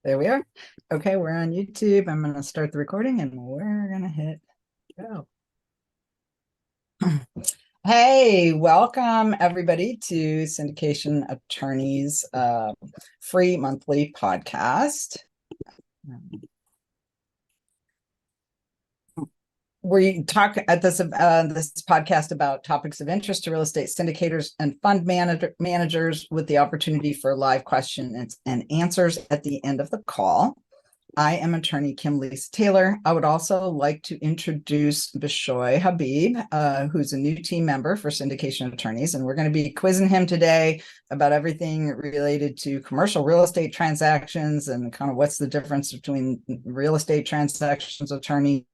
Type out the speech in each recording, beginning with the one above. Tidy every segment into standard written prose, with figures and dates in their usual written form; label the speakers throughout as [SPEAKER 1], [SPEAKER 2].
[SPEAKER 1] There we are. Okay, we're on YouTube. I'm going to start the recording and we're going to hit go. Hey, welcome everybody to Syndication Attorneys free monthly podcast. We talk at this podcast about topics of interest to real estate syndicators and fund managers with the opportunity for live questions and answers at the end of the call. I am attorney Kim Lisa Taylor. I would also like to introduce Bishoy Habib, who's a new team member for Syndication Attorneys, and we're going to be quizzing him today about everything related to commercial real estate transactions and kind of what's the difference between real estate transactions attorney,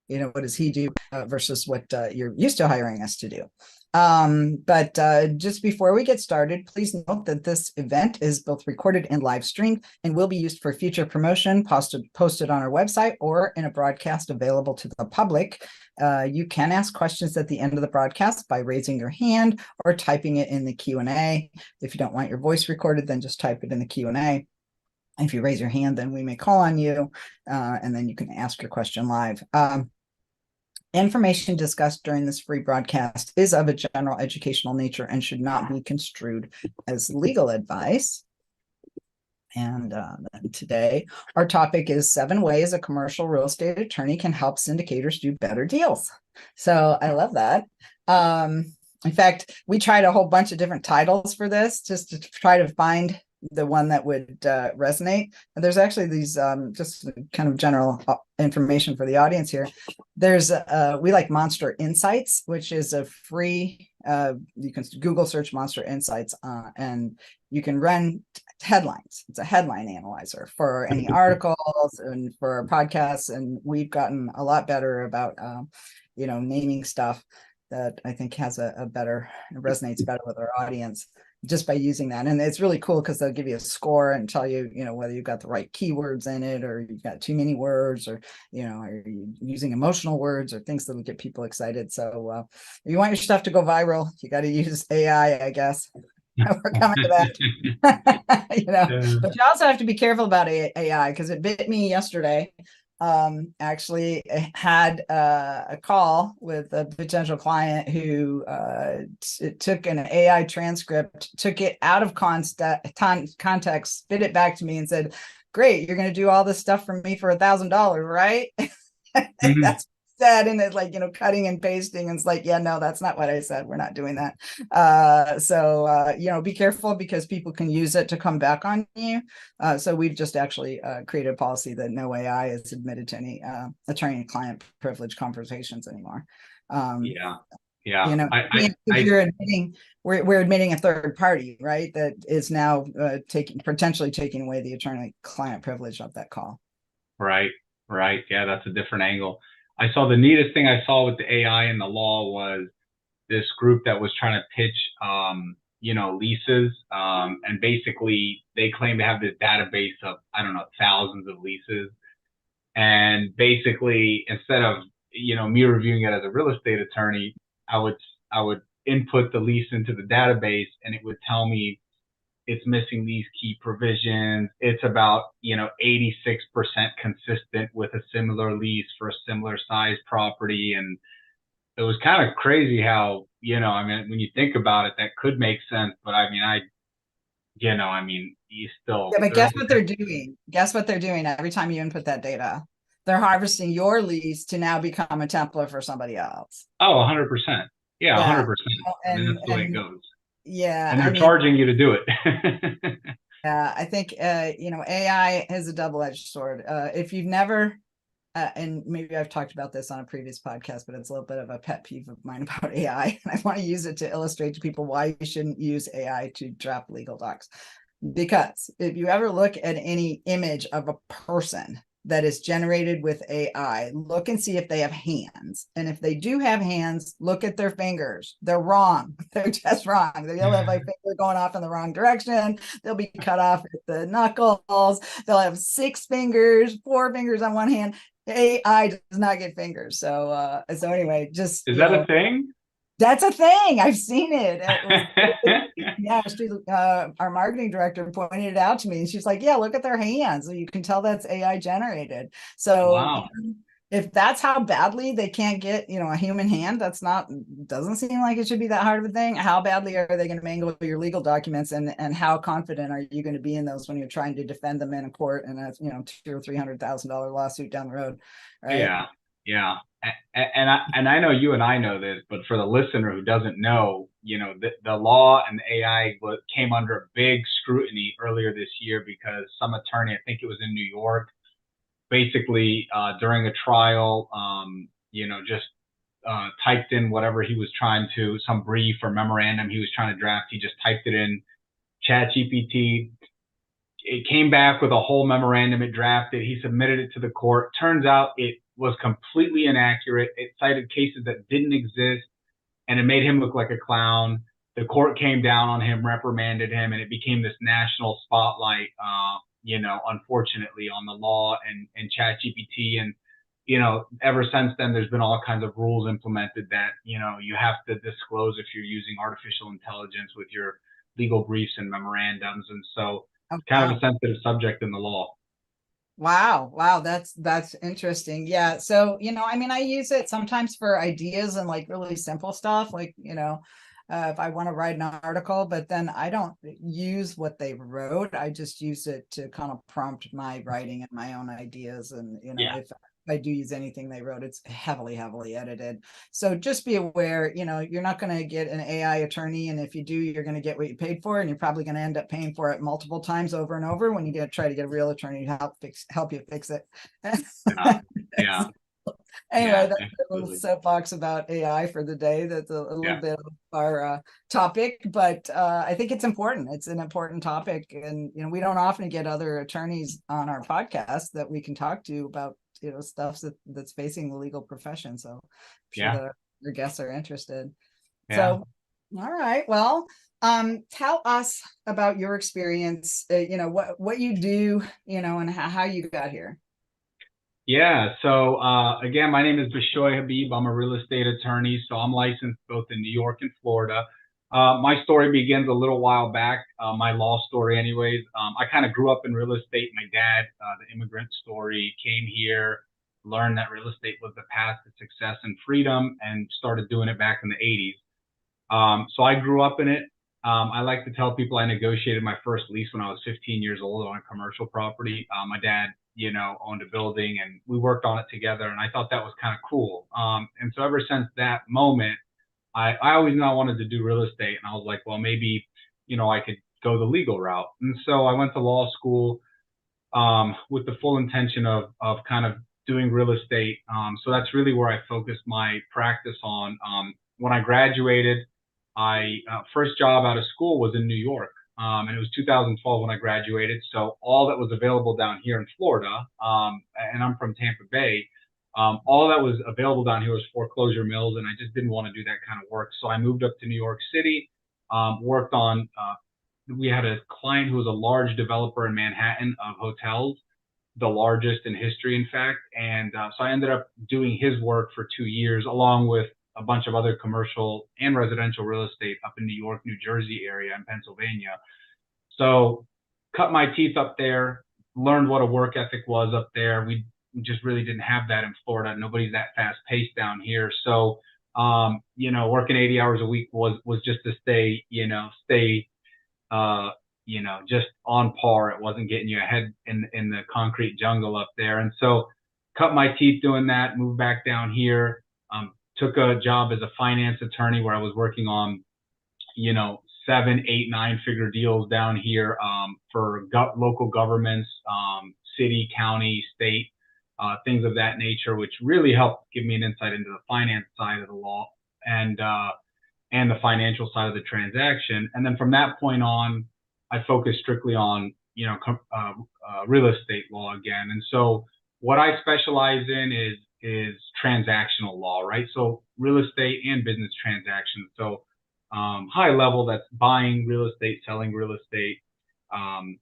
[SPEAKER 1] what does he do versus what you're used to hiring us to do. But just before we get started, please note that this event is both recorded and live streamed and will be used for future promotion, posted on our website or in a broadcast available to the public. You can ask questions at the end of the broadcast by raising your hand or typing it in the Q&A. If you don't want your voice recorded, then just type it in the Q&A. If you raise your hand, then we may call on you, and then you can ask your question live. Information discussed during this free broadcast is of a general educational nature and should not be construed as legal advice. And today, our topic is 7 ways a commercial real estate attorney can help syndicators do better deals. So I love that. In fact, we tried a whole bunch of different titles for this just to try to find the one that would resonate. And there's actually these just kind of general information for the audience here. There's we like Monster Insights, which is a free, you can Google search Monster Insights and you can run headlines. It's a headline analyzer for any articles and for podcasts. And we've gotten a lot better about, naming stuff that I think has a better, resonates better with our audience just by using that. And it's really cool because they'll give you a score and tell you, whether you've got the right keywords in it or you've got too many words or, are you using emotional words or things that will get people excited. So if you want your stuff to go viral, you got to use AI, I guess. We're coming to that, but you also have to be careful about AI because it bit me yesterday. Actually had a call with a potential client who took an AI transcript, took it out of context, spit it back to me and said, great, you're going to do all this stuff for me for $1,000, right?
[SPEAKER 2] Mhm.
[SPEAKER 1] That's said, and it's like, cutting and pasting, and it's like, yeah, no, that's not what I said, we're not doing that. So be careful because people can use it to come back on you. So we've just actually created a policy that no AI is admitted to any attorney and client privilege conversations anymore.
[SPEAKER 2] Yeah, yeah.
[SPEAKER 1] You're admitting, we're admitting a third party, right, that is now potentially taking away the attorney client privilege of that call.
[SPEAKER 2] Right, right. Yeah, that's a different angle. I saw the neatest thing I saw with the AI in the law was this group that was trying to pitch, leases, and basically they claim to have this database of, I don't know, thousands of leases, and basically instead of me reviewing it as a real estate attorney, I would I would input the lease into the database, and it would tell me it's missing these key provisions. It's about, 86% consistent with a similar lease for a similar size property. And it was kind of crazy how, when you think about it, that could make sense. But you still,
[SPEAKER 1] Yeah, but
[SPEAKER 2] there's,
[SPEAKER 1] guess what they're doing? Guess what they're doing every time you input that data? They're harvesting your lease to now become a template for somebody else.
[SPEAKER 2] oh, 100%. Yeah,
[SPEAKER 1] Yeah.
[SPEAKER 2] 100%. I mean,
[SPEAKER 1] And
[SPEAKER 2] that's the way it goes.
[SPEAKER 1] yeah,
[SPEAKER 2] And
[SPEAKER 1] I
[SPEAKER 2] they're
[SPEAKER 1] mean,
[SPEAKER 2] charging you to do it.
[SPEAKER 1] I think AI is a double-edged sword. If you've never and maybe I've talked about this on a previous podcast, but it's a little bit of a pet peeve of mine about AI. And I want to use it to illustrate to people why you shouldn't use AI to draft legal docs. Because if you ever look at any image of a person that is generated with AI, look and see if they have hands. And if they do have hands, look at their fingers. They're wrong. They're just wrong. They'll have a finger going off in the wrong direction. They'll be cut off at the knuckles. They'll have 6 fingers, 4 fingers on one hand. AI does not get fingers. So anyway, just,
[SPEAKER 2] Is that a thing?
[SPEAKER 1] That's a thing. I've seen it. It was, yeah, our marketing director pointed it out to me, and she's like, "Yeah, look at their hands. You can tell that's AI generated." So,
[SPEAKER 2] Wow.
[SPEAKER 1] if that's how badly they can't get, a human hand, that's not doesn't seem like it should be that hard of a thing. How badly are they going to mangle your legal documents, and how confident are you going to be in those when you're trying to defend them in a court and a $200,000 or $300,000 lawsuit down the road, right?
[SPEAKER 2] Yeah, yeah. And I know you and I know this, but for the listener who doesn't know, the law and the AI came under big scrutiny earlier this year because some attorney, I think it was in New York, basically during a trial, just typed in whatever he was trying to, some brief or memorandum he was trying to draft. He just typed it in Chat GPT. It came back with a whole memorandum it drafted. He submitted it to the court. Turns out it was completely inaccurate. It cited cases that didn't exist, and it made him look like a clown. The court came down on him, reprimanded him, and it became this national spotlight, unfortunately, on the law and Chat GPT. And, ever since then, there's been all kinds of rules implemented that, you have to disclose if you're using artificial intelligence with your legal briefs and memorandums. And so
[SPEAKER 1] Oh,
[SPEAKER 2] it's kind of
[SPEAKER 1] wow.
[SPEAKER 2] a sensitive subject in the law.
[SPEAKER 1] Wow, that's interesting. Yeah. So, I mean, I use it sometimes for ideas and like really simple stuff, like, if I want to write an article, but then I don't use what they wrote. I just use it to kind of prompt my writing and my own ideas. And,
[SPEAKER 2] Yeah.
[SPEAKER 1] if I do use anything they wrote, it's heavily, heavily edited. So just be aware, you're not going to get an AI attorney. And if you do, you're going to get what you paid for, and you're probably going to end up paying for it multiple times over and over when you try to get a real attorney to help you fix it.
[SPEAKER 2] Yeah. Yeah.
[SPEAKER 1] Anyway,
[SPEAKER 2] Yeah.
[SPEAKER 1] that's a little
[SPEAKER 2] Absolutely.
[SPEAKER 1] soapbox about AI for the day. That's a little
[SPEAKER 2] Yeah.
[SPEAKER 1] bit of our topic, but I think it's important. It's an important topic, and we don't often get other attorneys on our podcast that we can talk to about stuff that's facing the legal profession. So I'm sure
[SPEAKER 2] Yeah.
[SPEAKER 1] that our guests are interested.
[SPEAKER 2] Yeah.
[SPEAKER 1] So, all right, well, tell us about your experience. What you do, and how you got here.
[SPEAKER 2] Yeah. So again, my name is Bishoy Habib. I'm a real estate attorney, so I'm licensed both in New York and Florida. My story begins a little while back. My law story, anyways. I kind of grew up in real estate. My dad, the immigrant story, came here, learned that real estate was the path to success and freedom, and started doing it back in the 80s. So I grew up in it. I like to tell people I negotiated my first lease when I was 15 years old on a commercial property. My dad, owned a building, and we worked on it together, and I thought that was kind of cool. And so ever since that moment, I always knew I wanted to do real estate, and I was like, well, maybe, I could go the legal route. And so I went to law school with the full intention of kind of doing real estate. So that's really where I focused my practice on. When I graduated, I first job out of school was in New York, and it was 2012 when I graduated. So all that was available down here in Florida, and I'm from Tampa Bay. All that was available down here was foreclosure mills, and I just didn't want to do that kind of work. So I moved up to New York City, worked on we had a client who was a large developer in Manhattan of hotels, the largest in history, in fact. And so I ended up doing his work for 2 years, along with a bunch of other commercial and residential real estate up in New York, New Jersey area, and Pennsylvania. So cut my teeth up there, learned what a work ethic was up there. We just really didn't have that in Florida. Nobody's that fast paced down here. So, working 80 hours a week was just to stay uh, just on par. It wasn't getting you ahead in the concrete jungle up there. And so cut my teeth doing that, moved back down here, took a job as a finance attorney where I was working on, 7, 8, 9 figure deals down here for local governments, city, county, state, things of that nature, which really helped give me an insight into the finance side of the law and the financial side of the transaction. And then from that point on, I focused strictly on, real estate law again. And so what I specialize in is transactional law, right? So real estate and business transactions. So high level, that's buying real estate, selling real estate, um,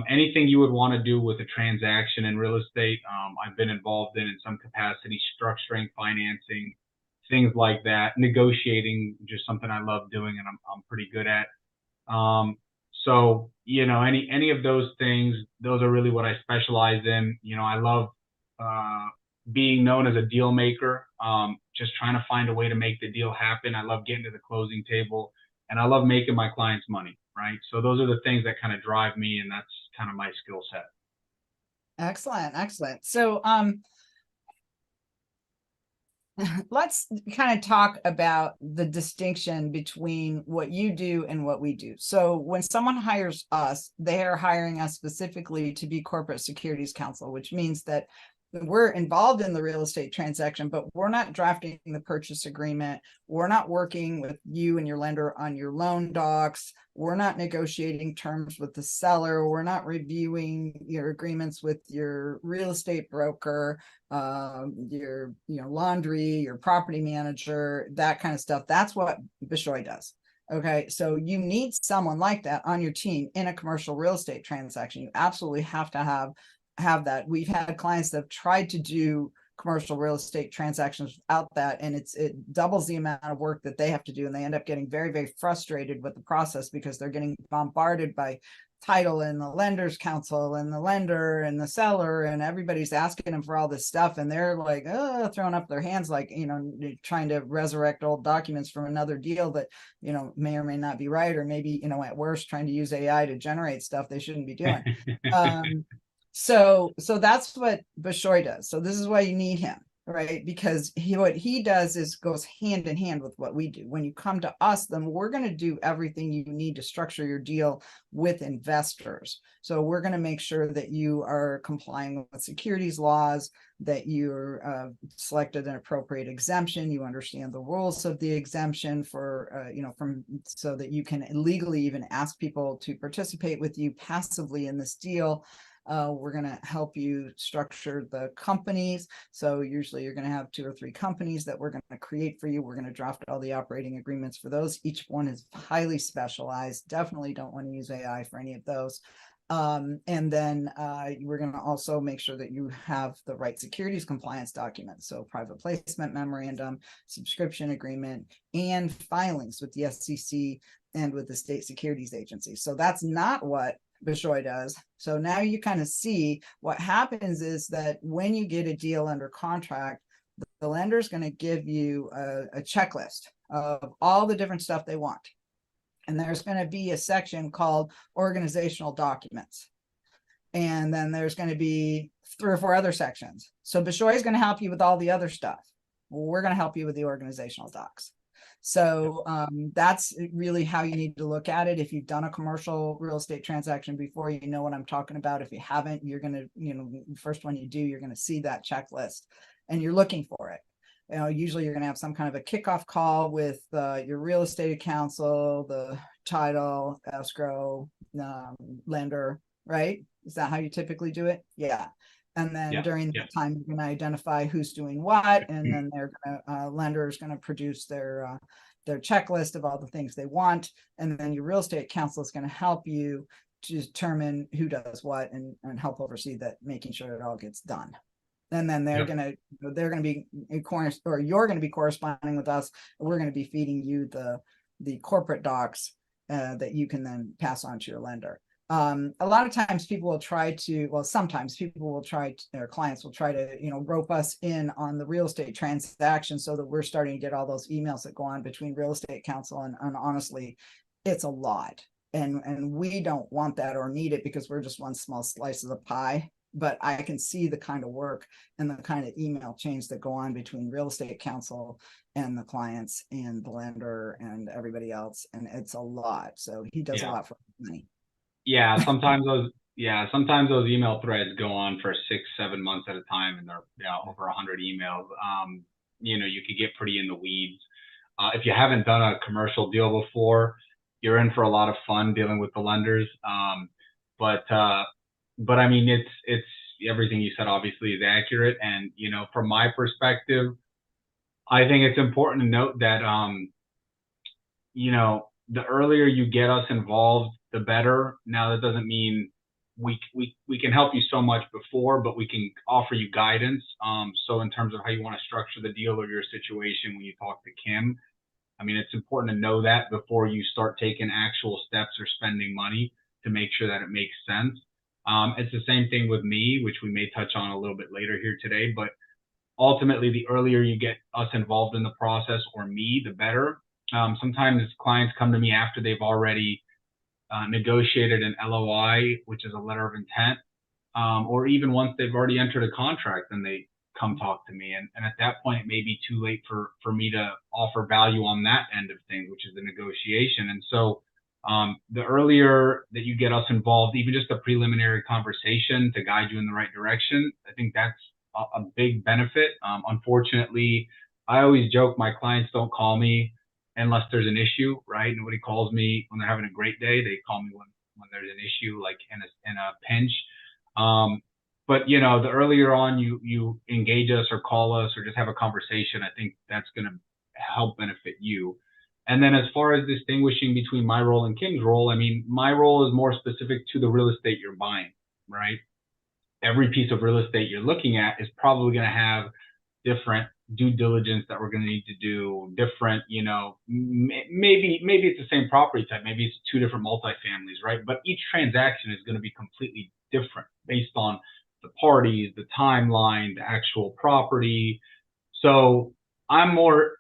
[SPEAKER 2] anything you would want to do with a transaction in real estate. I've been involved in some capacity, structuring, financing, things like that. Negotiating, just something I love doing and I'm pretty good at. Um, so, any of those things, those are really what I specialize in. I love uh, being known as a deal maker, just trying to find a way to make the deal happen. I love getting to the closing table, and I love making my clients money, right? So those are the things that kind of drive me, and that's kind of my skill set.
[SPEAKER 1] Excellent, excellent. So, let's kind of talk about the distinction between what you do and what we do. So when someone hires us, they are hiring us specifically to be corporate securities counsel, which means that we're involved in the real estate transaction, but we're not drafting the purchase agreement. We're not working with you and your lender on your loan docs. We're not negotiating terms with the seller. We're not reviewing your agreements with your real estate broker, your laundry, your property manager, that kind of stuff. That's what Bishoy does. Okay, so you need someone like that on your team in a commercial real estate transaction. You absolutely have to have that. We've had clients that have tried to do commercial real estate transactions without that, and it doubles the amount of work that they have to do, and they end up getting very, very frustrated with the process because they're getting bombarded by title and the lender's counsel and the lender and the seller, and everybody's asking them for all this stuff, and they're like throwing up their hands, like trying to resurrect old documents from another deal that may or may not be right, or maybe at worst trying to use AI to generate stuff they shouldn't be doing. So that's what Bishoy does. So this is why you need him, right? Because what he does is goes hand in hand with what we do. When you come to us, then we're going to do everything you need to structure your deal with investors. So we're going to make sure that you are complying with securities laws, that you're selected an appropriate exemption, you understand the rules of the exemption for so that you can legally even ask people to participate with you passively in this deal. We're going to help you structure the companies. So usually you're going to have 2 or 3 companies that we're going to create for you. We're going to draft all the operating agreements for those. Each one is highly specialized. Definitely don't want to use AI for any of those. And then we're going to also make sure that you have the right securities compliance documents. So private placement memorandum, subscription agreement, and filings with the SEC and with the state securities agency. So that's not what Bishoy does. So now you kind of see what happens is that when you get a deal under contract, the lender is going to give you a checklist of all the different stuff they want. And there's going to be a section called organizational documents. And then there's going to be 3 or 4 other sections. So Bishoy is going to help you with all the other stuff. We're going to help you with the organizational docs. So that's really how you need to look at it. If you've done a commercial real estate transaction before, you know what I'm talking about. If you haven't, you're going to, first one you do, you're going to see that checklist and you're looking for it. Usually you're going to have some kind of a kickoff call with your real estate counsel, the title, escrow, lender, right? Is that how you typically do it? Yeah. And then during that time, you're going to identify who's doing what, and then they're going to lender is going to produce their checklist of all the things they want, and then your real estate counsel is going to help you to determine who does what and help oversee that, making sure it all gets done. And then they're going to be or you're going to be corresponding with us. We're going to be feeding you the corporate docs that you can then pass on to your lender. A lot of times people will try to, sometimes people will try to, their clients will try to, rope us in on the real estate transaction so that we're starting to get all those emails that go on between real estate counsel. And honestly, it's a lot. And we don't want that or need it because we're just one small slice of the pie. But I can see the kind of work and the kind of email chains that go on between real estate counsel and the clients and the lender and everybody else. And it's a lot. So he does a lot for money.
[SPEAKER 2] Sometimes those email threads go on for 6-7 months at a time, and they're over 100 emails. You could get pretty in the weeds. If you haven't done a commercial deal before, you're in for a lot of fun dealing with the lenders. But I mean, it's everything you said obviously is accurate. And from my perspective, I think it's important to note that the earlier you get us involved, the better. Now, that doesn't mean we can help you so much before, but we can offer you guidance. So in terms of how you want to structure the deal or your situation when you talk to Kim, I mean, it's important to know that before you start taking actual steps or spending money to make sure that it makes sense. It's the same thing with me, which we may touch on a little bit later here today, but ultimately, the earlier you get us involved in the process or me, the better. Sometimes clients come to me after they've already negotiated an LOI, which is a letter of intent, or even once they've already entered a contract, then they come talk to me. And at that point, it may be too late for me to offer value on that end of things, which is the negotiation. And so the earlier that you get us involved, even just a preliminary conversation to guide you in the right direction, I think that's a big benefit. Unfortunately, I always joke my clients don't call me unless there's an issue, right? Nobody calls me when they're having a great day. They call me when there's an issue, like in a pinch. But you know, the earlier on you engage us or call us or just have a conversation, I think that's going to help benefit you. And then as far as distinguishing between my role and Kim's role, I mean, my role is more specific to the real estate you're buying, right? Every piece of real estate you're looking at is probably going to have different due diligence that we're going to need to do, different, you know, maybe it's the same property type, maybe it's two different multifamilies, right? But each transaction is going to be completely different based on the parties, the timeline, the actual property. So I'm more,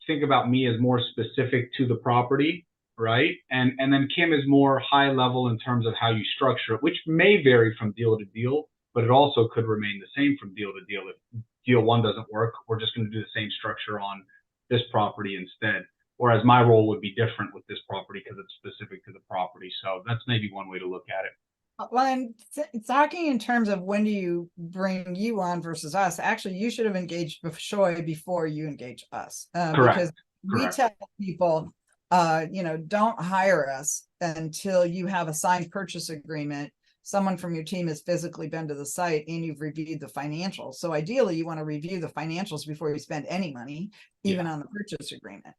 [SPEAKER 2] think about me as more specific to the property, right? And then Kim is more high level in terms of how you structure it, which may vary from deal to deal, but it also could remain the same from deal to deal. If deal one doesn't work, we're just going to do the same structure on this property instead. Whereas my role would be different with this property because it's specific to the property. So that's maybe one way to look at it.
[SPEAKER 1] Well, and talking in terms of when do you bring you on versus us, actually, you should have engaged Shoy before you engage us. Because we tell people, you know, don't hire us until you have a signed purchase agreement. Someone from your team has physically been to the site and you've reviewed the financials. So ideally, you want to review the financials before you spend any money, even on the purchase agreement.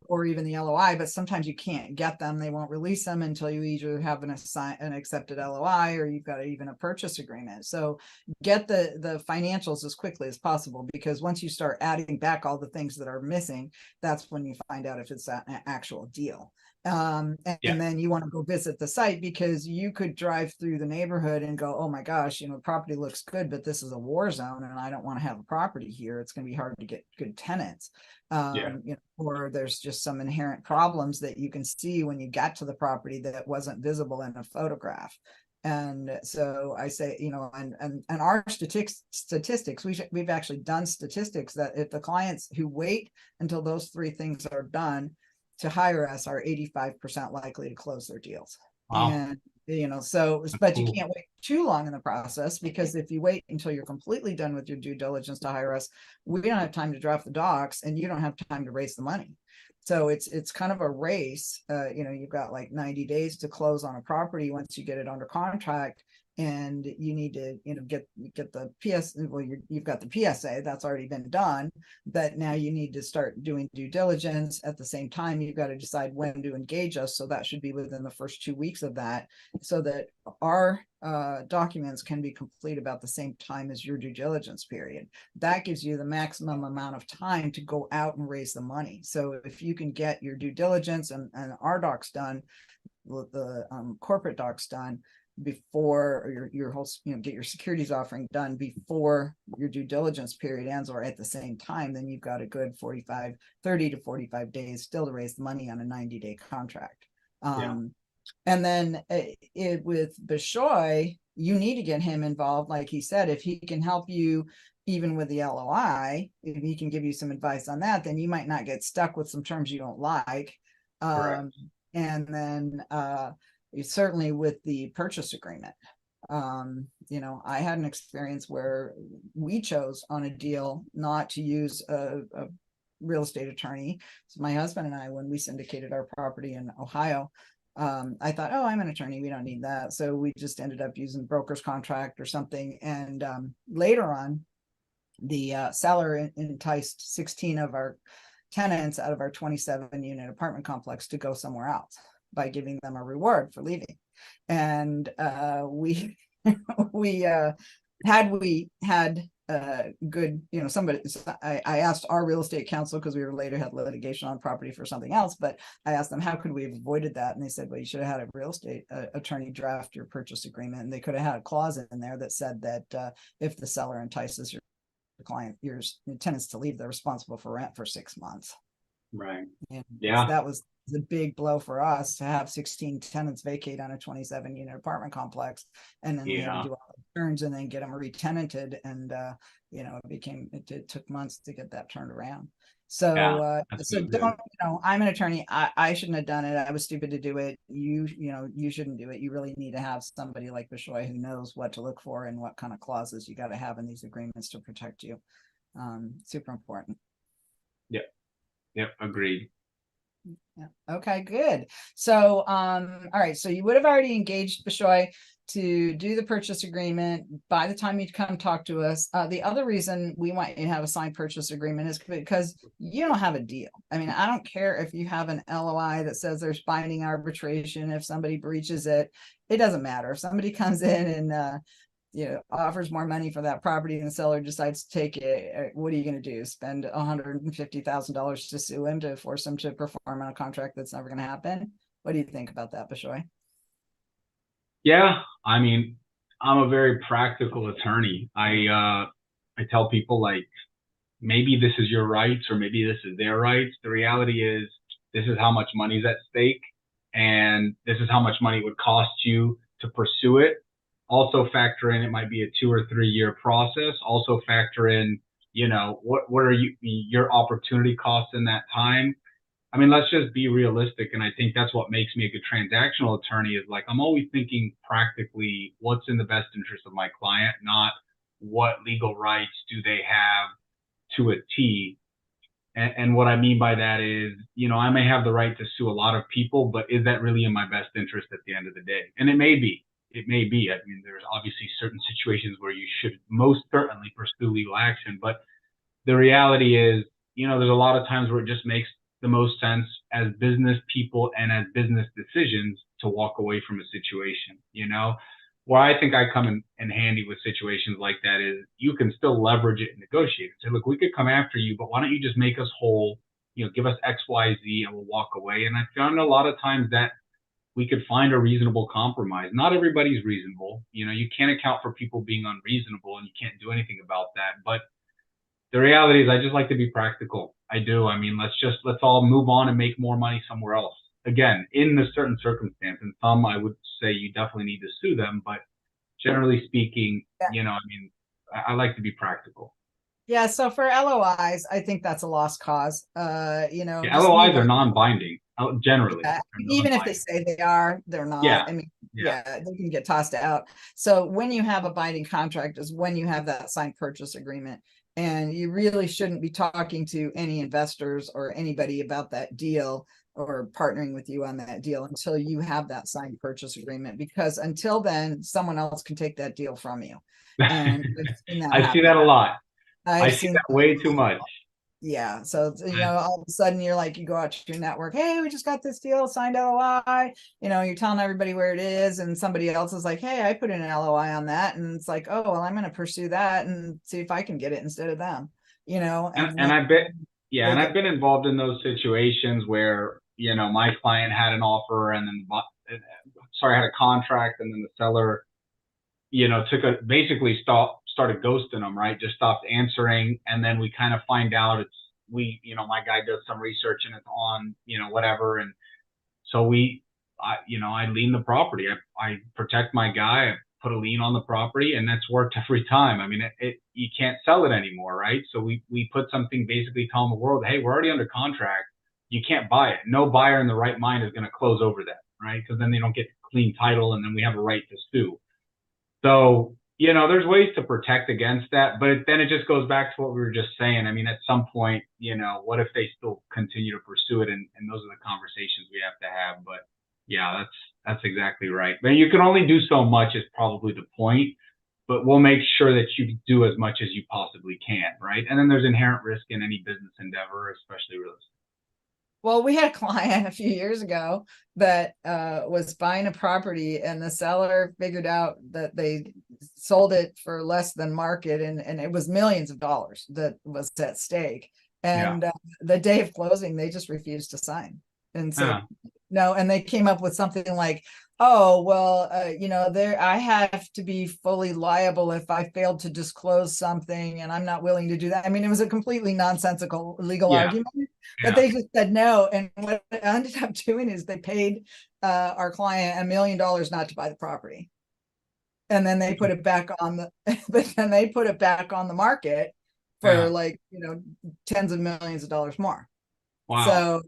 [SPEAKER 1] Or even the LOI, but sometimes you can't get them. They won't release them until you either have an accepted LOI or you've got even a purchase agreement. So get the financials as quickly as possible, because once you start adding back all the things that are missing, that's when you find out if it's an actual deal. And then you want to go visit the site, because you could drive through the neighborhood and go, oh my gosh, you know, the property looks good, but this is a war zone and I don't want to have a property here. It's going to be hard to get good tenants. You know, or there's just some inherent problems that you can see when you got to the property that wasn't visible in a photograph. And so I say, you know, and our statistics, we've actually done statistics that if the clients who wait until those three things are done to hire us are 85% likely to close their deals. Wow. And you know, so but you can't wait too long in the process, because if you wait until you're completely done with your due diligence to hire us, we don't have time to draft the docs and you don't have time to raise the money. So it's kind of a race. You know, you've got like 90 days to close on a property once you get it under contract, and you need to, you know, get the well, you've got the PSA that's already been done, but now you need to start doing due diligence. At the same time, you've got to decide when to engage us. So that should be within the first 2 weeks of that, so that our documents can be complete about the same time as your due diligence period. That gives you the maximum amount of time to go out and raise the money. So if you can get your due diligence and our docs done, the corporate docs done before your whole, you know, get your securities offering done before your due diligence period ends, or at the same time, then you've got a good 30 to 45 days still to raise the money on a 90-day contract. And then with Bishoy, you need to get him involved. Like he said, if he can help you even with the LOI, if he can give you some advice on that, then you might not get stuck with some terms you don't like. And then certainly with the purchase agreement, you know, I had an experience where we chose on a deal not to use a real estate attorney. So my husband and I, when we syndicated our property in Ohio, I thought, oh, I'm an attorney, we don't need that. So we just ended up using broker's contract or something. And later on, the seller enticed 16 of our tenants out of our 27 unit apartment complex to go somewhere else. by giving them a reward for leaving. And we we had good, somebody, I asked our real estate counsel, because we were later had litigation on property for something else, but I asked them, how could we have avoided that? And they said, well, you should have had a real estate attorney draft your purchase agreement, and they could have had a clause in there that said that if the seller entices your tenants to leave, they're responsible for rent for 6 months.
[SPEAKER 2] Right.
[SPEAKER 1] And
[SPEAKER 2] Yeah.
[SPEAKER 1] that was the big blow for us, to have 16 tenants vacate on a 27-unit apartment complex, and then we had to do all the turns and then get them re-tenanted, and it took months to get that turned around. So don't, I'm an attorney. I shouldn't have done it. I was stupid to do it. You shouldn't do it. You really need to have somebody like Bishoy who knows what to look for and what kind of clauses you got to have in these agreements to protect you. Super important.
[SPEAKER 2] Yep. Agreed.
[SPEAKER 1] Yeah. Okay, good. So, all right. So you would have already engaged Bishoy to do the purchase agreement by the time you'd come talk to us. The other reason we want you to have a signed purchase agreement is because you don't have a deal. I mean, I don't care if you have an LOI that says there's binding arbitration. If somebody breaches it, it doesn't matter. If somebody comes in and offers more money for that property and the seller decides to take it, what are you going to do? Spend $150,000 to sue him, to force him to perform on a contract that's never going to happen? What do you think about that, Bishoy?
[SPEAKER 2] Yeah, I mean, I'm a very practical attorney. I tell people, like, maybe this is your rights or maybe this is their rights. The reality is, this is how much money is at stake, and this is how much money it would cost you to pursue it. Also factor in, it might be a 2 or 3 year process. Also factor in, what are your opportunity costs in that time? I mean, let's just be realistic. And I think that's what makes me a good transactional attorney, is like, I'm always thinking practically what's in the best interest of my client, not what legal rights do they have to a T. And what I mean by that is, I may have the right to sue a lot of people, but is that really in my best interest at the end of the day? And it may be. I mean, there's obviously certain situations where you should most certainly pursue legal action, but the reality is, there's a lot of times where it just makes the most sense as business people and as business decisions to walk away from a situation. Where I think I come in handy with situations like that is, you can still leverage it and negotiate. Say, look, we could come after you, but why don't you just make us whole? Give us X, Y, Z, and we'll walk away. And I found a lot of times that we could find a reasonable compromise. Not everybody's reasonable. You can't account for people being unreasonable, and you can't do anything about that. But the reality is, I just like to be practical. I do. I mean, let's all move on and make more money somewhere else. Again, in the certain circumstance, and some I would say you definitely need to sue them, but generally speaking, I like to be practical.
[SPEAKER 1] Yeah. So for LOIs, I think that's a lost cause.
[SPEAKER 2] LOIs are non-binding generally.
[SPEAKER 1] Yeah, even if they say they are, they're not.
[SPEAKER 2] Yeah.
[SPEAKER 1] I mean, they can get tossed out. So when you have a binding contract is when you have that signed purchase agreement. And you really shouldn't be talking to any investors or anybody about that deal or partnering with you on that deal until you have that signed purchase agreement, because until then, someone else can take that deal from you. And
[SPEAKER 2] I see that a lot. I see that way too much.
[SPEAKER 1] Yeah. So, all of a sudden you go out to your network. Hey, we just got this deal signed LOI. You're telling everybody where it is, and somebody else is like, hey, I put in an LOI on that. And it's like, oh, well, I'm going to pursue that and see if I can get it instead of them,
[SPEAKER 2] And I've been involved in those situations where, my client had an offer and then, had a contract, and then the seller, started ghosting them, right? Just stopped answering. And then we kind of find out my guy does some research and it's on, whatever. And so I lien the property. I protect my guy. I put a lien on the property, and that's worked every time. I mean, you can't sell it anymore, right? So we put something basically telling the world, hey, we're already under contract. You can't buy it. No buyer in the right mind is going to close over that, right? Because then they don't get clean title, and then we have a right to sue. So, there's ways to protect against that, but then it just goes back to what we were just saying. I mean, at some point, what if they still continue to pursue it? And those are the conversations we have to have. But yeah, that's exactly right. But you can only do so much is probably the point, but we'll make sure that you do as much as you possibly can, right? And then there's inherent risk in any business endeavor, especially real estate.
[SPEAKER 1] Well, we had a client a few years ago that was buying a property, and the seller figured out that they sold it for less than market, and it was millions of dollars that was at stake.
[SPEAKER 2] Yeah.
[SPEAKER 1] And the day of closing, they just refused to sign and said
[SPEAKER 2] Huh.
[SPEAKER 1] no. And they came up with something like, oh, well, there I have to be fully liable if I failed to disclose something, and I'm not willing to do that. I mean, it was a completely nonsensical legal
[SPEAKER 2] Yeah.
[SPEAKER 1] argument, but
[SPEAKER 2] Yeah.
[SPEAKER 1] they just said no. And what it ended up doing is they paid our client $1 million not to buy the property. And then they put it back on the, but then they put it back on the market for
[SPEAKER 2] Yeah.
[SPEAKER 1] like, tens of millions of dollars more.
[SPEAKER 2] Wow.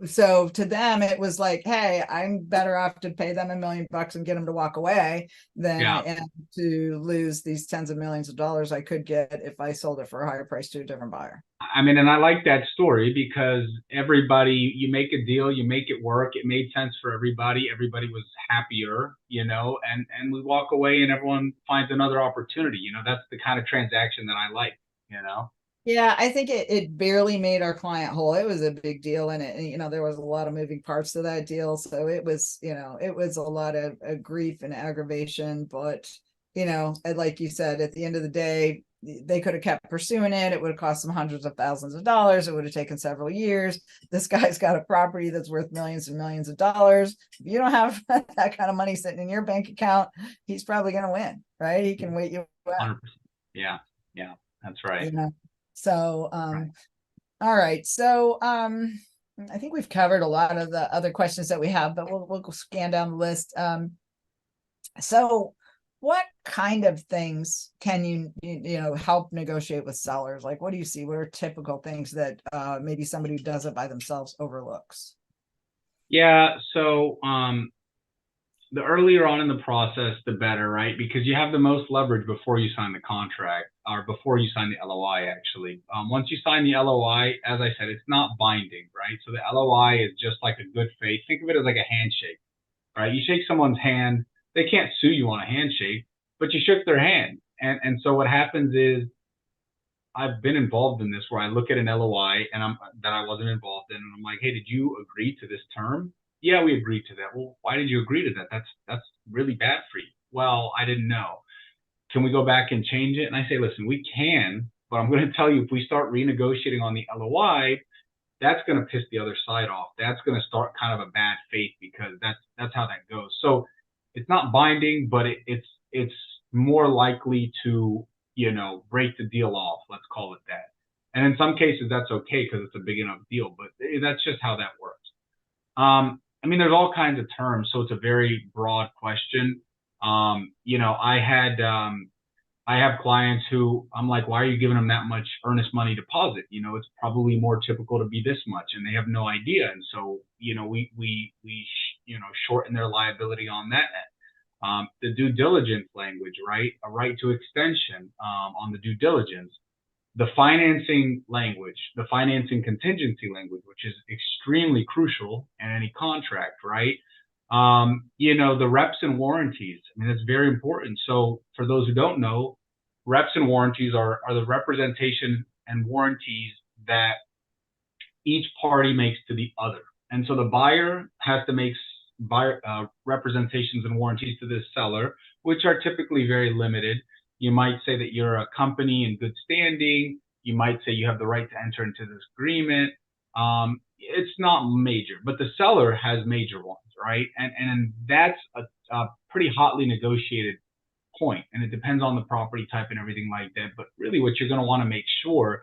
[SPEAKER 1] So to them it was like, hey, I'm better off to pay them $1 million and get them to walk away than
[SPEAKER 2] Yeah.
[SPEAKER 1] I am to lose these tens of millions of dollars I could get if I sold it for a higher price to a different buyer.
[SPEAKER 2] I mean, and I like that story because everybody, you make a deal, you make it work. It made sense for everybody. Everybody was happier, and we walk away and everyone finds another opportunity. That's the kind of transaction that I like, you know.
[SPEAKER 1] Yeah, I think it barely made our client whole. It was a big deal, and there was a lot of moving parts to that deal. So it was a lot of grief and aggravation. But like you said, at the end of the day, they could have kept pursuing it. It would have cost them hundreds of thousands of dollars. It would have taken several years. This guy's got a property that's worth millions and millions of dollars. If you don't have that kind of money sitting in your bank account, he's probably going to win, right? He can wait you out.
[SPEAKER 2] 100%. Yeah. Yeah. That's right.
[SPEAKER 1] You know. So,
[SPEAKER 2] Right.
[SPEAKER 1] all right. So, I think we've covered a lot of the other questions that we have, but we'll scan down the list. So what kind of things can you help negotiate with sellers? Like, what do you see? What are typical things that maybe somebody who does it by themselves overlooks?
[SPEAKER 2] Yeah. So, the earlier on in the process, the better, right? Because you have the most leverage before you sign the contract or before you sign the LOI, actually. Once you sign the LOI, as I said, it's not binding, right? So the LOI is just like a good faith. Think of it as like a handshake, right? You shake someone's hand, they can't sue you on a handshake, but you shook their hand. And so what happens is I've been involved in this where I look at an LOI and that I wasn't involved in, and I'm like, hey, did you agree to this term? Yeah, we agreed to that. Well, why did you agree to that? That's really bad for you. Well, I didn't know. Can we go back and change it? And I say, listen, we can, but I'm going to tell you, if we start renegotiating on the LOI, that's going to piss the other side off. That's going to start kind of a bad faith because that's how that goes. So it's not binding, but it's more likely to break the deal off. Let's call it that. And in some cases, that's okay because it's a big enough deal. But that's just how that works. I mean, there's all kinds of terms, so it's a very broad question. I have clients who I'm like, why are you giving them that much earnest money deposit? It's probably more typical to be this much, and they have no idea. And so, we shorten their liability on that end. The due diligence language, right? A right to extension on the due diligence. The financing language, the financing contingency language, which is extremely crucial in any contract, right? The reps and warranties. I mean, that's very important. So for those who don't know, reps and warranties are the representation and warranties that each party makes to the other. And so the buyer has to make buyer representations and warranties to the seller, which are typically very limited. You might say that you're a company in good standing. You might say you have the right to enter into this agreement. It's not major, but the seller has major ones, right? And that's a pretty hotly negotiated point, and it depends on the property type and everything like that. But really, what you're going to want to make sure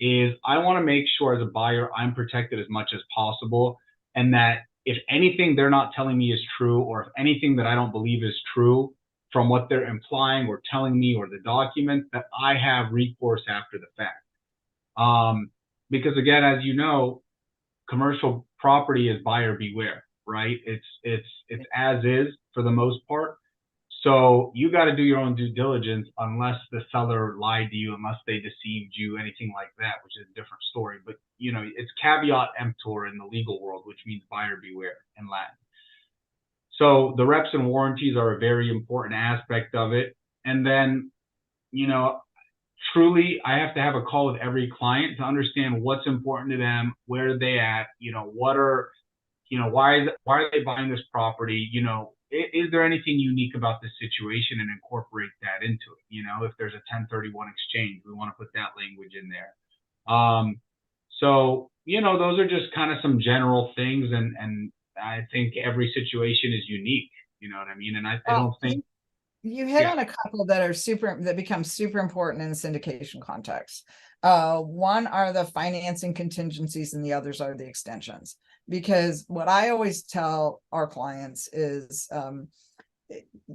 [SPEAKER 2] is I want to make sure as a buyer I'm protected as much as possible, and that if anything they're not telling me is true, or if anything that I don't believe is true from what they're implying or telling me or the documents, that I have recourse after the fact. Because again, as you know, commercial property is buyer beware, right? It's as is for the most part. So you got to do your own due diligence unless the seller lied to you, unless they deceived you, anything like that, which is a different story. But it's caveat emptor in the legal world, which means buyer beware in Latin. So the reps and warranties are a very important aspect of it. And then, truly, I have to have a call with every client to understand what's important to them, where are they at, what are, why are they buying this property? Is there anything unique about this situation, and incorporate that into it? If there's a 1031 exchange, we want to put that language in there. So, those are just kind of some general things. And I think every situation is unique. You know what I mean? And I don't think.
[SPEAKER 1] You hit
[SPEAKER 2] Yeah.
[SPEAKER 1] on a couple that become super important in the syndication context. One are the financing contingencies, and the others are the extensions. Because what I always tell our clients is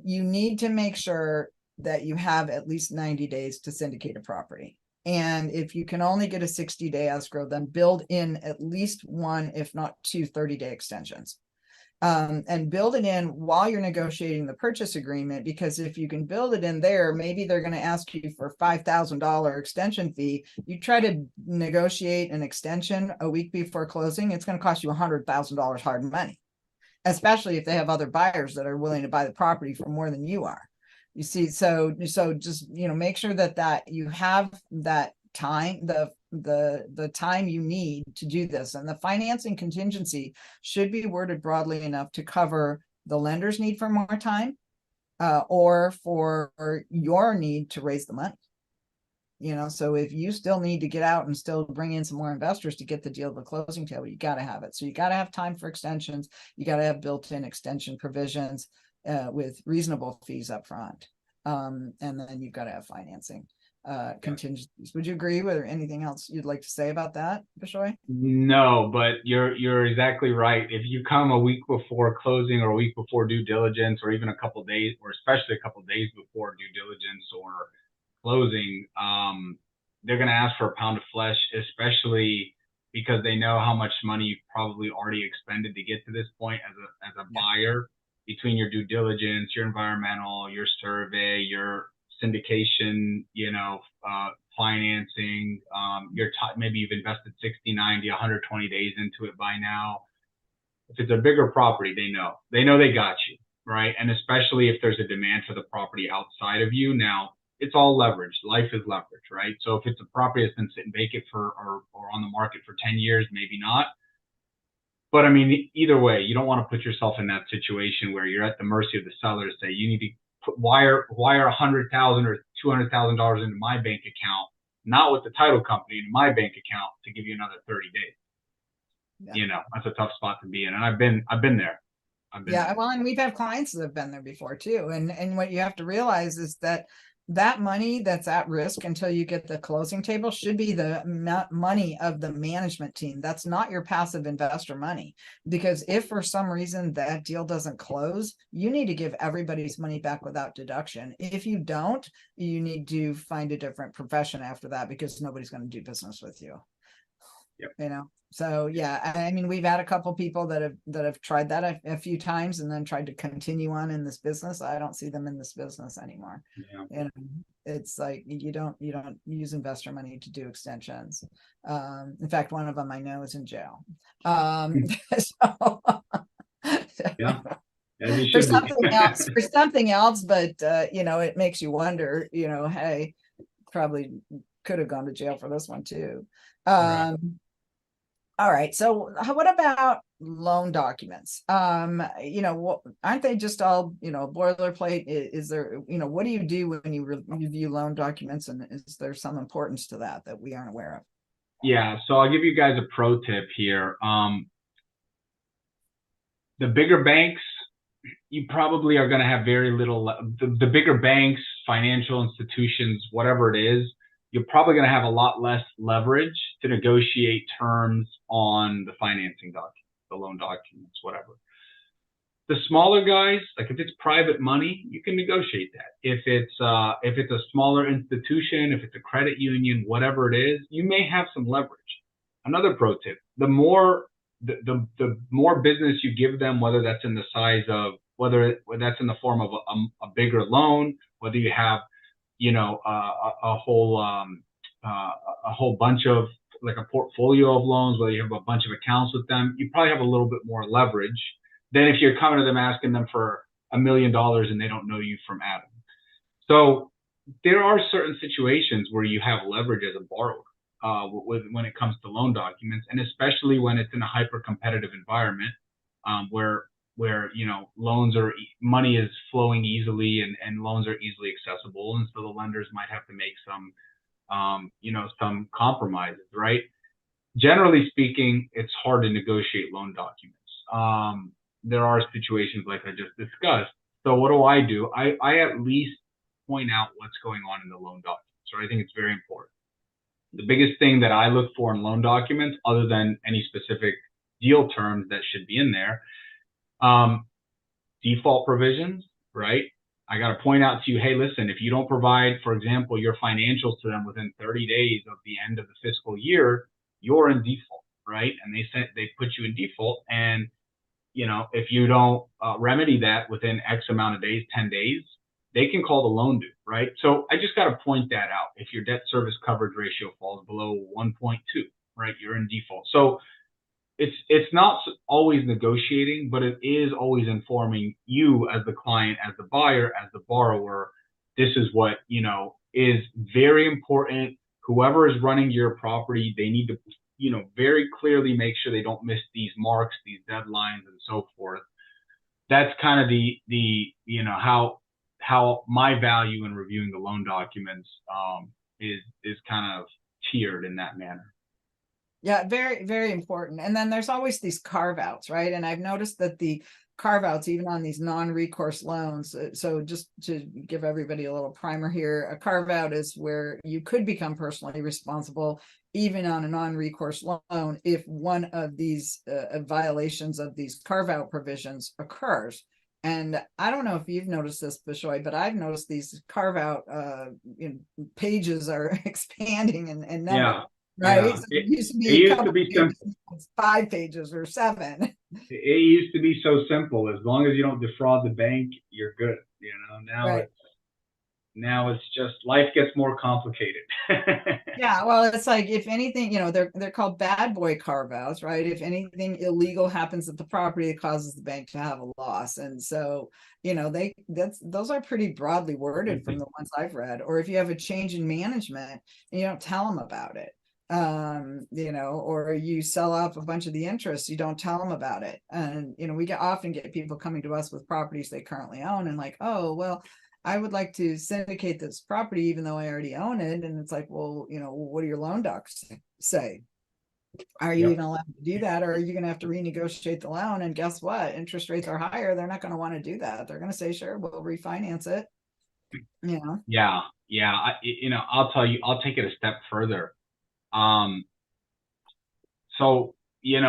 [SPEAKER 1] you need to make sure that you have at least 90 days to syndicate a property. And if you can only get a 60-day escrow, then build in at least one, if not two, 30-day extensions. And build it in while you're negotiating the purchase agreement, because if you can build it in there, maybe they're going to ask you for $5,000 extension fee. You try to negotiate an extension a week before closing, it's going to cost you $100,000 hard money, especially if they have other buyers that are willing to buy the property for more than you are. You see, so just make sure that you have that time, the time you need to do this. And the financing contingency should be worded broadly enough to cover the lender's need for more time, or for your need to raise the money. So if you still need to get out and still bring in some more investors to get the deal to the closing table, you got to have it. So you got to have time for extensions. You got to have built-in extension provisions with reasonable fees up front. And then you've got to have financing contingencies. Would you agree with, or anything else you'd like to say about that, Bishoy?
[SPEAKER 2] No, but you're exactly right. If you come a week before closing, or a week before due diligence, or even a couple days, or especially a couple days before due diligence or closing, they're going to ask for a pound of flesh, especially because they know how much money you've probably already expended to get to this point as a buyer, between your due diligence, your environmental, your survey, your syndication, financing, maybe you've invested 60, 90, 120 days into it by now. If it's a bigger property, they know they got you, right? And especially if there's a demand for the property outside of you. Now, it's all leveraged. Life is leverage, right? So if it's a property that's been sitting vacant or on the market for 10 years, maybe not. But I mean, either way, you don't want to put yourself in that situation where you're at the mercy of the seller to say, you need to wire $100,000 or $200,000 into my bank account, not with the title company, into my bank account to give you another 30 days. Yeah. That's a tough spot to be in. And I've been there.
[SPEAKER 1] Well, and we've had clients that have been there before too. And what you have to realize is that money that's at risk until you get the closing table should be the money of the management team. That's not your passive investor money. Because if for some reason that deal doesn't close, you need to give everybody's money back without deduction. If you don't, you need to find a different profession after that, because nobody's going to do business with you.
[SPEAKER 2] Yep.
[SPEAKER 1] So yeah, I mean, we've had a couple people that have tried that a few times and then tried to continue on in this business. I don't see them in this business anymore.
[SPEAKER 2] Yeah.
[SPEAKER 1] It's like you don't use investor money to do extensions. In fact, one of them I know is in jail. So,
[SPEAKER 2] yeah.
[SPEAKER 1] For something else, but it makes you wonder, hey, probably could have gone to jail for this one too.
[SPEAKER 2] Right.
[SPEAKER 1] All right. So what about loan documents? Aren't they just all, boilerplate? Is there, what do you do when you review loan documents, and is there some importance to that we aren't aware of?
[SPEAKER 2] Yeah. So I'll give you guys a pro tip here. The bigger banks, you probably are going to have very little, the bigger banks, financial institutions, whatever it is, you're probably going to have a lot less leverage to negotiate terms on the financing documents, the loan documents, whatever. The smaller guys, like if it's private money, you can negotiate that. If it's a smaller institution, if it's a credit union, whatever it is, you may have some leverage. Another pro tip: the more business you give them, whether that's in the size of, whether that's in the form of a bigger loan, whether you have a whole bunch of, like, a portfolio of loans, whether you have a bunch of accounts with them, you probably have a little bit more leverage than if you're coming to them asking them for $1 million and they don't know you from Adam. So there are certain situations where you have leverage as a borrower when it comes to loan documents, and especially when it's in a hyper competitive environment where loans are money is flowing easily and loans are easily accessible, and so the lenders might have to make some compromises, right? Generally speaking, it's hard to negotiate loan documents. There are situations like I just discussed. So what do? I at least point out what's going on in the loan documents. So I think it's very important. The biggest thing that I look for in loan documents, other than any specific deal terms that should be in there, default provisions, right? I got to point out to you, hey, listen, if you don't provide, for example, your financials to them within 30 days of the end of the fiscal year, you're in default, right? And they put you in default, and if you don't remedy that within X amount of days, 10 days, they can call the loan due, right? So I just got to point that out. If your debt service coverage ratio falls below 1.2, right, you're in default. So it's not always negotiating, but it is always informing you as the client, as the buyer, as the borrower. This is what, is very important. Whoever is running your property, they need to, very clearly make sure they don't miss these marks, these deadlines, and so forth. That's kind of how my value in reviewing the loan documents is kind of tiered in that manner.
[SPEAKER 1] Yeah, very, very important. And then there's always these carve outs, right? And I've noticed that the carve outs, even on these non-recourse loans. So just to give everybody a little primer here, a carve out is where you could become personally responsible, even on a non-recourse loan, if one of these violations of these carve out provisions occurs. And I don't know if you've noticed this, Bishoy, but I've noticed these carve out pages are expanding and number.
[SPEAKER 2] Yeah.
[SPEAKER 1] Right.
[SPEAKER 2] Yeah.
[SPEAKER 1] So it used to be
[SPEAKER 2] it used to be
[SPEAKER 1] pages,
[SPEAKER 2] simple.
[SPEAKER 1] 5 pages or 7.
[SPEAKER 2] It used to be so simple. As long as you don't defraud the bank, you're good.
[SPEAKER 1] Right.
[SPEAKER 2] Now it's just life gets more complicated.
[SPEAKER 1] Yeah, well, it's like, if anything, they're called bad boy carve outs, right? If anything illegal happens at the property, it causes the bank to have a loss. And so, those are pretty broadly worded from the ones I've read. Or if you have a change in management and you don't tell them about it, or you sell off a bunch of the interest, you don't tell them about it. And we often get people coming to us with properties they currently own and like, oh, well, I would like to syndicate this property even though I already own it. And it's like, well, what do your loan docs say? Are you even allowed to do that? Or are you going to have to renegotiate the loan? And guess what? Interest rates are higher. They're not going to want to do that. They're going to say, sure, we'll refinance it.
[SPEAKER 2] Yeah. I'll tell you, I'll take it a step further. So, when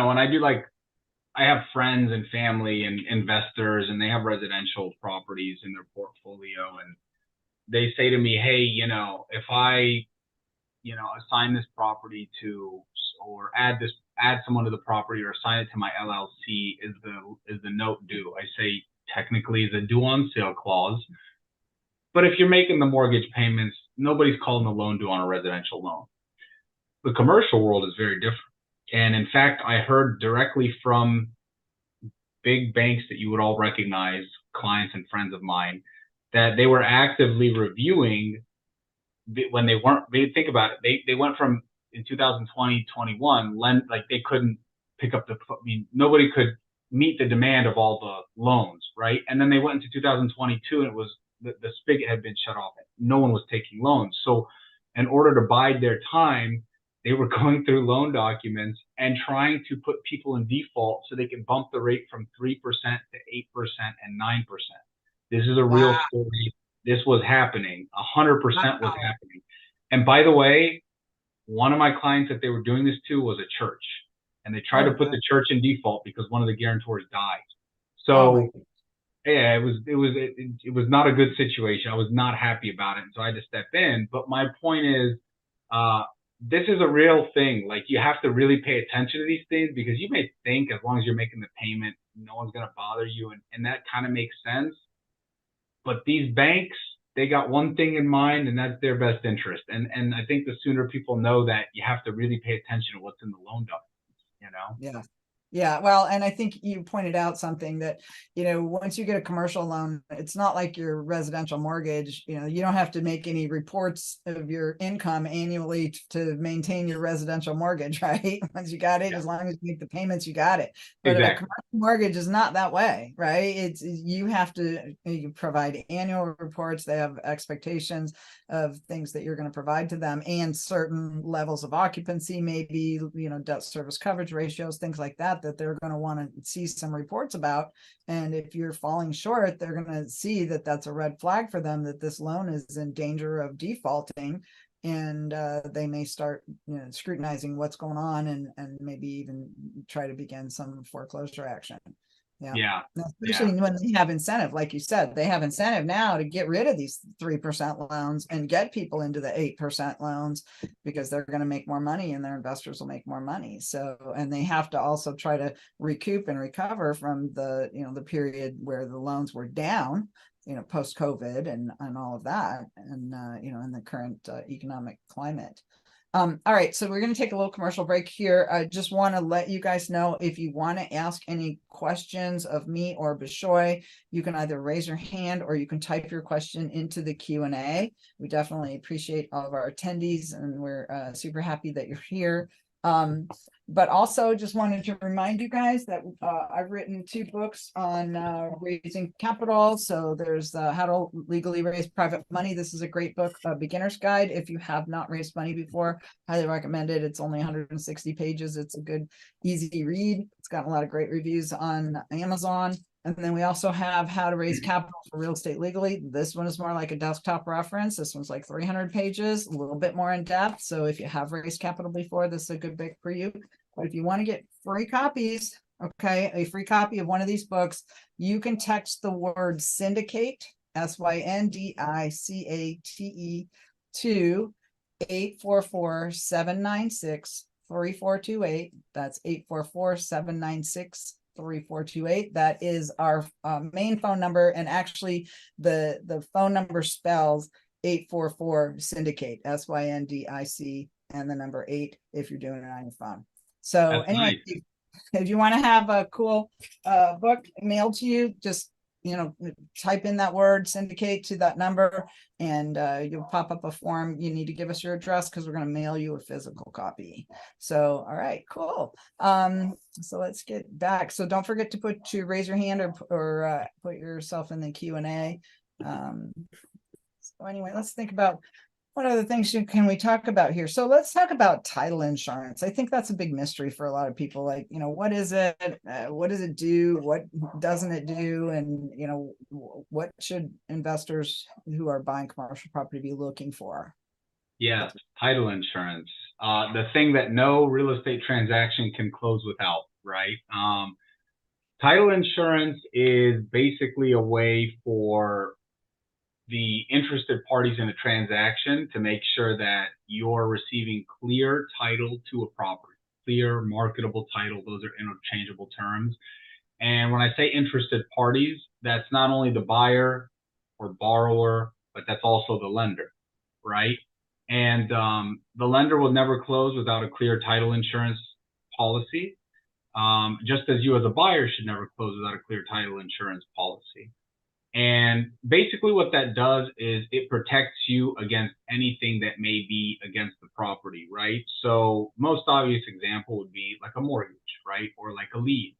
[SPEAKER 2] I have friends and family and investors, and they have residential properties in their portfolio, and they say to me, hey, if I, assign this property to, or add someone to the property, or assign it to my LLC, is the note due? I say, technically, it's a due on sale clause. But if you're making the mortgage payments, nobody's calling the loan due on a residential loan. The commercial world is very different. And in fact, I heard directly from big banks that you would all recognize, clients and friends of mine, that they were actively reviewing when think about it, they went from in 2020, 21, they couldn't pick up nobody could meet the demand of all the loans, right? And then they went into 2022 and it was, the spigot had been shut off. No one was taking loans. So in order to bide their time, they were going through loan documents and trying to put people in default so they can bump the rate from 3% to 8% and 9%. This is a real story. This was happening. 100% was happening. And by the way, one of my clients that they were doing this to was a church, and they tried to put the church in default because one of the guarantors died. So yeah, it was not a good situation. I was not happy about it, and so I had to step in. But my point is, this is a real thing. Like, you have to really pay attention to these things, because you may think as long as you're making the payment, no one's going to bother you. And that kind of makes sense. But these banks, they got one thing in mind, and that's their best interest. And I think the sooner people know that, you have to really pay attention to what's in the loan documents,
[SPEAKER 1] Yeah. Yeah, well, and I think you pointed out something that, once you get a commercial loan, it's not like your residential mortgage. You don't have to make any reports of your income annually to maintain your residential mortgage, right? Once you got it,
[SPEAKER 2] Yeah,
[SPEAKER 1] as long as you make the payments, you got it. But a
[SPEAKER 2] exactly.
[SPEAKER 1] commercial mortgage is not that way, right? You have to you provide annual reports. They have expectations of things that you're going to provide to them, and certain levels of occupancy, maybe, debt service coverage ratios, things like that they're going to want to see some reports about. And if you're falling short, they're going to see that that's a red flag for them, that this loan is in danger of defaulting. And they may start scrutinizing what's going on, and maybe even try to begin some foreclosure action. Yeah.
[SPEAKER 2] Yeah, yeah,
[SPEAKER 1] Especially when they have incentive, like you said, they have incentive now to get rid of these 3% loans and get people into the 8% loans, because they're going to make more money and their investors will make more money. So, and they have to also try to recoup and recover from the period where the loans were down, post COVID and all of that. And, in the current economic climate. All right, so we're going to take a little commercial break here. I just want to let you guys know, if you want to ask any questions of me or Bishoy, you can either raise your hand or you can type your question into the Q&A. We definitely appreciate all of our attendees, and we're super happy that you're here. But also just wanted to remind you guys that I've written 2 books on raising capital. So there's How to Legally Raise Private Money. This is a great book, a beginner's guide. If you have not raised money before, highly recommend it. It's only 160 pages. It's a good, easy read. It's got a lot of great reviews on Amazon. And then we also have How to Raise Capital for Real Estate Legally. This one is more like a desktop reference. This one's like 300 pages, a little bit more in depth. So if you have raised capital before, this is a good book for you. But if you want to get free copies, okay, a free copy of one of these books, you can text the word syndicate, SYNDICATE, to 844-796-3428. That's 844-796-3428. That is our main phone number. And actually the phone number spells 844 syndicate, SYNDIC, and the number 8 if you're doing it on your phone. So
[SPEAKER 2] that's
[SPEAKER 1] anyway,
[SPEAKER 2] nice.
[SPEAKER 1] if you want to have a cool book mailed to you, just type in that word syndicate to that number, and you'll pop up a form. You need to give us your address, because we're going to mail you a physical copy. So all right, cool. So let's get back. So don't forget to raise your hand or put yourself in the Q&A. So anyway, let's think about what other things can we talk about here. So let's talk about title insurance. I think that's a big mystery for a lot of people. Like, what is it? What does it do? What doesn't it do? And, what should investors who are buying commercial property be looking for?
[SPEAKER 2] Yes, title insurance. The thing that no real estate transaction can close without, right? Title insurance is basically a way for the interested parties in a transaction to make sure that you're receiving clear title to a property, clear marketable title. Those are interchangeable terms. And when I say interested parties, that's not only the buyer or borrower, but that's also the lender, right? And the lender will never close without a clear title insurance policy, just as you as a buyer should never close without a clear title insurance policy. And basically what that does is it protects you against anything that may be against the property, right? So most obvious example would be like a mortgage, right? Or like a lien.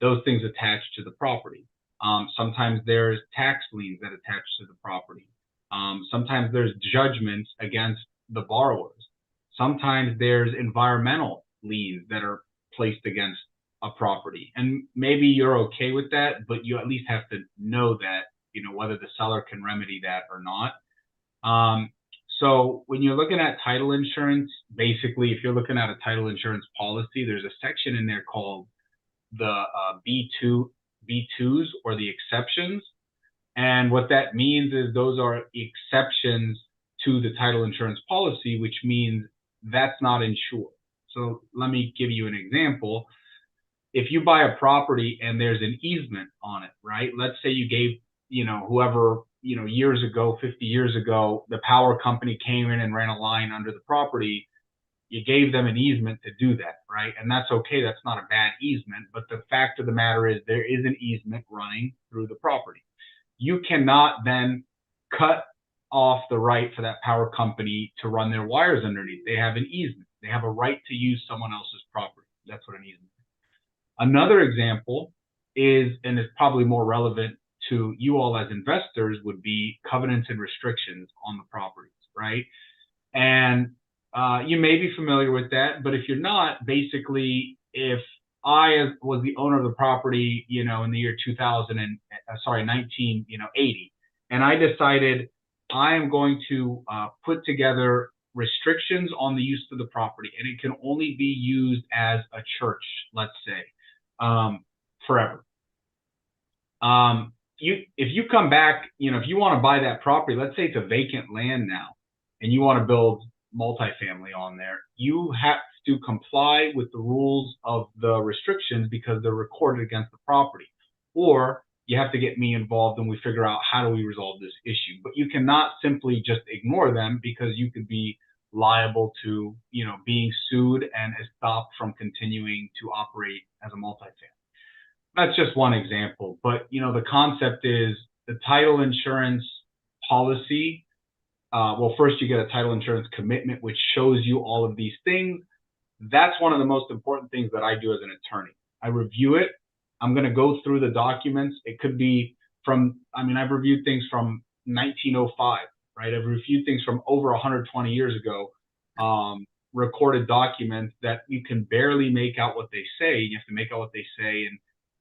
[SPEAKER 2] Those things attached to the property. Sometimes there's tax liens that attach to the property. Sometimes there's judgments against the borrowers. Sometimes there's environmental liens that are placed against a property. And maybe you're okay with that, but you at least have to know that, whether the seller can remedy that or not. So when you're looking at title insurance, basically, if you're looking at a title insurance policy, there's a section in there called the B2s, or the exceptions. And what that means is those are exceptions to the title insurance policy, which means that's not insured. So let me give you an example. If you buy a property and there's an easement on it, right? Let's say you gave, whoever, years ago, 50 years ago, the power company came in and ran a line under the property. you gave them an easement to do that, right? And that's okay. That's not a bad easement. But the fact of the matter is there is an easement running through the property. You cannot then cut off the right for that power company to run their wires underneath. They have an easement. They have a right to use someone else's property. That's what an easement is. Another example is, and it's probably more relevant to you all as investors, would be covenants and restrictions on the properties, right? And you may be familiar with that, but if you're not, basically, if I was the owner of the property, in the year 1980, and I decided I am going to put together restrictions on the use of the property, and it can only be used as a church, let's say, forever. If you come back, if you want to buy that property, let's say it's a vacant land now, and you want to build multifamily on there, you have to comply with the rules of the restrictions because they're recorded against the property. Or you have to get me involved and we figure out how do we resolve this issue. But you cannot simply just ignore them because you could be liable to, being sued and stopped from continuing to operate as a multifamily. That's just one example. But, the concept is the title insurance policy. Well, first you get a title insurance commitment, which shows you all of these things. That's one of the most important things that I do as an attorney. I review it. I'm going to go through the documents. It could be I've reviewed things from 1905, right? I've reviewed things from over 120 years ago, recorded documents that you can barely make out what they say. You have to make out what they say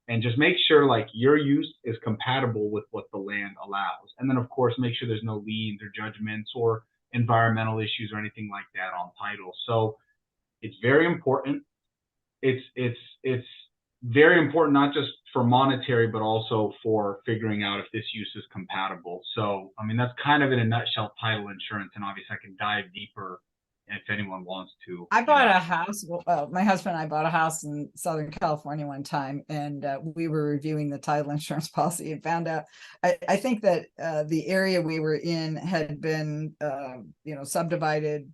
[SPEAKER 2] and just make sure like your use is compatible with what the land allows. And then of course, make sure there's no liens or judgments or environmental issues or anything like that on title. So it's very important. It's very important, not just for monetary, but also for figuring out if this use is compatible. So, that's kind of in a nutshell title insurance. And obviously I can dive deeper if anyone wants to.
[SPEAKER 1] I bought a house. Well, my husband and I bought a house in Southern California one time, and we were reviewing the title insurance policy and found out, I think that the area we were in had been, subdivided,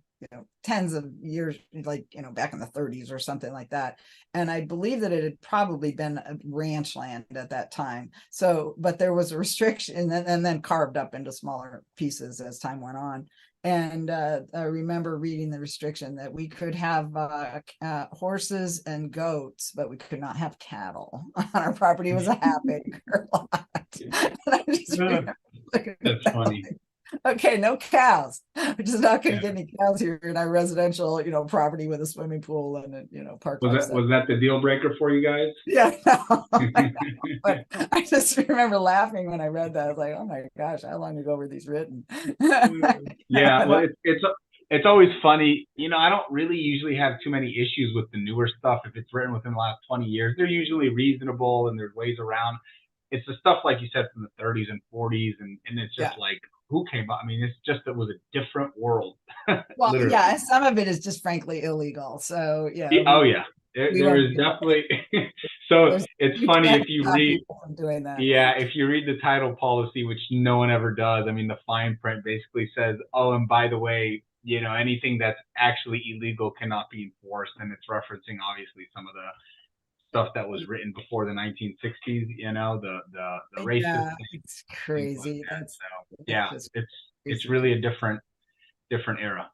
[SPEAKER 1] tens of years, like, back in the 30s or something like that. And I believe that it had probably been a ranch land at that time. So, but there was a restriction and then carved up into smaller pieces as time went on. And I remember reading the restriction that we could have horses and goats, but we could not have cattle on our property. It was a half-acre lot.
[SPEAKER 2] That's funny.
[SPEAKER 1] Okay, no cows. We're just not going to get any cows here in our residential, property with a swimming pool and a park.
[SPEAKER 2] Was that the deal breaker for you guys?
[SPEAKER 1] Yeah, no, but I just remember laughing when I read that. I was like, oh my gosh, how long ago were these written?
[SPEAKER 2] Yeah, well, it's always funny. I don't really usually have too many issues with the newer stuff. If it's written within the last 20 years, they're usually reasonable and there's ways around. It's the stuff, like you said, from the 30s and 40s, and it's just like, who came up? It's just, it was a different world.
[SPEAKER 1] Well, yeah, some of it is just frankly illegal. So, yeah.
[SPEAKER 2] Oh, yeah. There is definitely. So it's funny if you read
[SPEAKER 1] doing that.
[SPEAKER 2] Yeah, if you read the title policy, which no one ever does. The fine print basically says, oh, and by the way, anything that's actually illegal cannot be enforced, and it's referencing obviously some of the stuff that was written before the 1960s. The racist.
[SPEAKER 1] Yeah, it's crazy.
[SPEAKER 2] Like it's really a different era.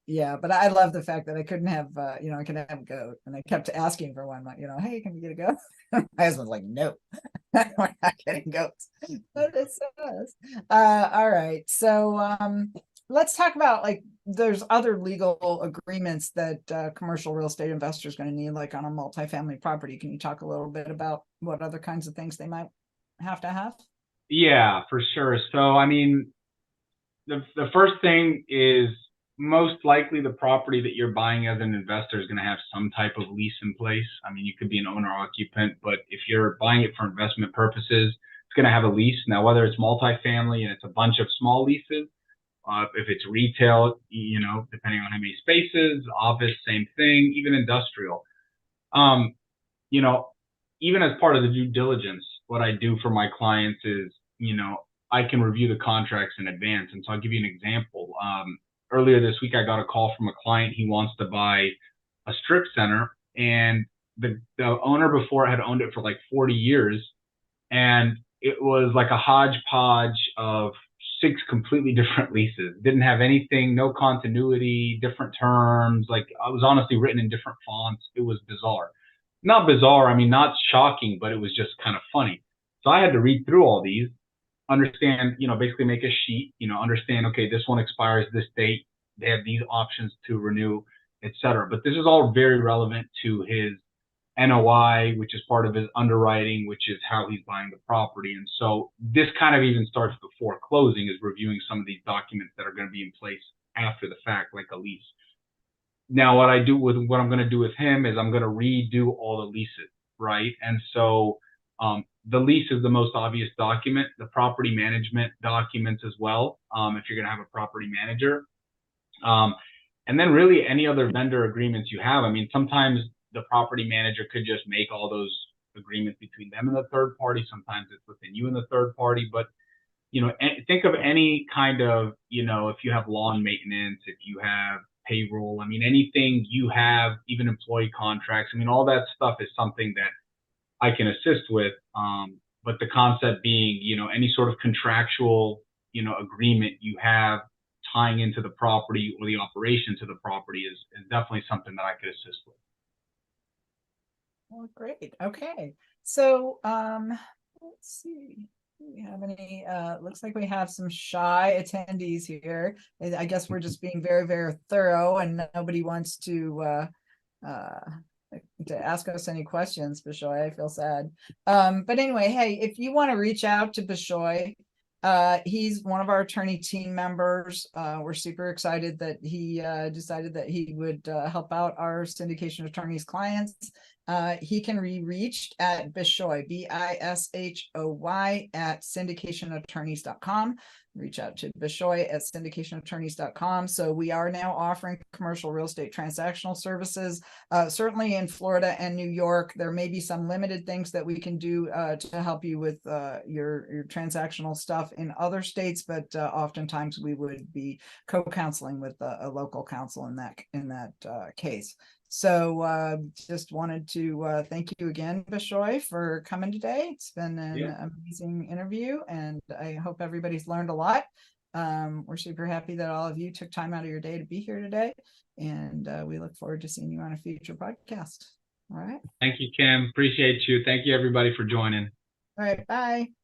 [SPEAKER 1] Yeah, but I love the fact that I couldn't have, I can have a goat, and I kept asking for one. Hey, can we get a goat? My husband's like, no, we're not getting goats. But it says, all right. So let's talk about there's other legal agreements that commercial real estate investors going to need, like on a multifamily property. Can you talk a little bit about what other kinds of things they might have to have?
[SPEAKER 2] Yeah, for sure. So, the first thing is, most likely the property that you're buying as an investor is going to have some type of lease in place. You could be an owner occupant, but if you're buying it for investment purposes, it's going to have a lease. Now, whether it's multifamily and it's a bunch of small leases, if it's retail, depending on how many spaces, office, same thing, even industrial. Even as part of the due diligence, what I do for my clients is, I can review the contracts in advance. And so I'll give you an example. earlier this week, I got a call from a client. He wants to buy a strip center, and the owner before had owned it for like 40 years, and it was like a hodgepodge of six completely different leases. Didn't have anything, no continuity, different terms. Like, I was honestly written in different fonts. It was bizarre. Not bizarre, I mean, not shocking, but it was just kind of funny. So I had to read through all these, understand, basically make a sheet, understand, okay, this one expires this date. They have these options to renew, etc. But this is all very relevant to his NOI, which is part of his underwriting, which is how he's buying the property. And so this kind of even starts before closing, is reviewing some of these documents that are going to be in place after the fact, like a lease. Now, what I'm going to do with him is I'm going to redo all the leases, right? And so the lease is the most obvious document, the property management documents as well, if you're going to have a property manager. And then really any other vendor agreements you have. I mean, sometimes the property manager could just make all those agreements between them and the third party. Sometimes it's within you and the third party. But, think of any kind of, if you have lawn maintenance, if you have payroll, I mean, anything you have, even employee contracts, I mean, all that stuff is something that I can assist with. But the concept being, any sort of contractual, agreement you have tying into the property or the operation to the property is definitely something that I could assist with.
[SPEAKER 1] Well, great. Okay. So, let's see. Do we have any, looks like we have some shy attendees here. I guess we're just being very, very thorough, and nobody wants to ask us any questions, Bishoy. I feel sad. But anyway, hey, if you want to reach out to Bishoy, he's one of our attorney team members. We're super excited that he decided that he would help out our syndication attorneys clients. He can be reached at Bishoy, BISHOY at syndicationattorneys.com. Reach out to Bishoy at syndicationattorneys.com. So we are now offering commercial real estate transactional services. Certainly in Florida and New York, there may be some limited things that we can do to help you with your transactional stuff in other states, but oftentimes we would be co-counseling with a local counsel in that case. So just wanted to thank you again, Bishoy, for coming today. It's been an amazing interview, and I hope everybody's learned a lot. We're super happy that all of you took time out of your day to be here today, and we look forward to seeing you on a future podcast. All right.
[SPEAKER 2] Thank you, Kim. Appreciate you. Thank you, everybody, for joining.
[SPEAKER 1] All right. Bye.